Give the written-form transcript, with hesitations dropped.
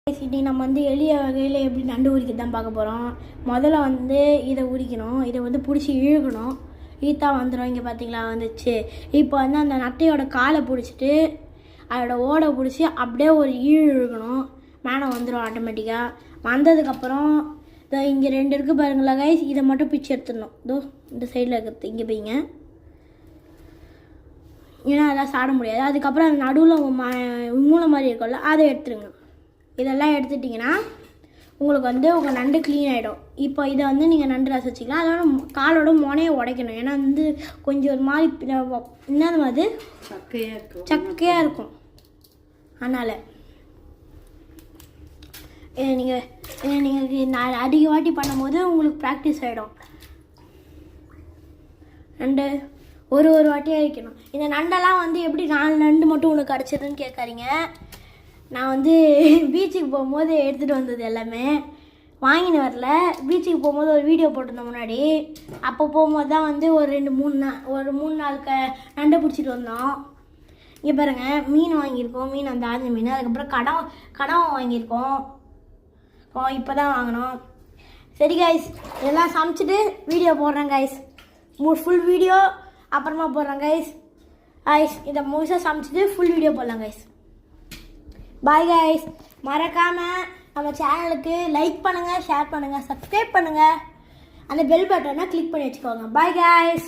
இன்னைக்கு நம்ம வந்து எளிய வகையில் எப்படி நண்டு உரிக்க தான் பார்க்க போகிறோம். முதல்ல வந்து இதை உரிக்கணும். இதை வந்து பிடிச்சி இழுக்கணும். ஈத்தா வந்துடும். இங்கே பார்த்தீங்களா வந்துச்சு. இப்போ வந்து அந்த நட்டையோட காலை பிடிச்சிட்டு அதோட ஓடை பிடிச்சி அப்படியே ஒரு இழுக்கணும். மேலே வந்துடும் ஆட்டோமேட்டிக்காக. வந்ததுக்கப்புறம் இதோ இங்கே 2 இருக்குது பாருங்களா கைஸ். இதை மட்டும் பிச்சு எடுத்துடணும். இதோ இந்த சைடில் இருக்கிறது இங்கே போய்ங்க. ஏன்னா அதெல்லாம் சாட முடியாது. அதுக்கப்புறம் அந்த நடுவில் மூளை மாதிரி இருக்கும்ல அதை எடுத்துருங்க. இதெல்லாம் எடுத்துட்டிங்கன்னா உங்களுக்கு வந்து உங்கள் நண்டு க்ளீன் ஆகிடும். இப்போ இதை வந்து நீங்கள் நண்டு ரசம் வச்சுக்கலாம். அதோட காலோட முனையை உடைக்கணும். ஏன்னா வந்து கொஞ்சம் ஒரு மாதிரி என்னது அது சக்கையாக இருக்கும். அதனால் நீங்கள் அதிக வாட்டி பண்ணும்போது உங்களுக்கு ப்ராக்டிஸ் ஆகிடும். நண்டு ஒரு வாட்டியாக வைக்கணும். இந்த நண்டெல்லாம் வந்து எப்படி 4 நண்டு மட்டும் உனக்கு கிடச்சதுன்னு கேட்காதீங்க. நான் வந்து பீச்சுக்கு போகும்போது எடுத்துகிட்டு வந்தது எல்லாமே வாங்கின்னு வரல. பீச்சுக்கு போகும்போது ஒரு வீடியோ போட்டிருந்தோம் முன்னாடி. அப்போ போகும்போது தான் வந்து ஒரு 3 நாள் நண்டை பிடிச்சிட்டு வந்தோம். இங்கே பாருங்கள் மீன் வாங்கியிருக்கோம். மீன் அந்த ஆஞ்ச மீன். அதுக்கப்புறம் கடவை வாங்கியிருக்கோம். இப்போ தான் வாங்கினோம். சரி கைஸ், இதெல்லாம் சமைச்சிட்டு வீடியோ போடுறேன் கைஸ். ஃபுல் வீடியோ அப்புறமா போடுறேன் கைஸ். இதை முழுசாக சமைச்சிட்டு ஃபுல் வீடியோ போடலாம் கைஸ். Bye guys. மறக்காமல் நம்ம சேனலுக்கு லைக் பண்ணுங்கள், ஷேர் பண்ணுங்கள், சப்ஸ்கிரைப் பண்ணுங்கள். அந்த பெல் பட்டனை கிளிக் பண்ணி வச்சுக்கோங்க. Bye guys.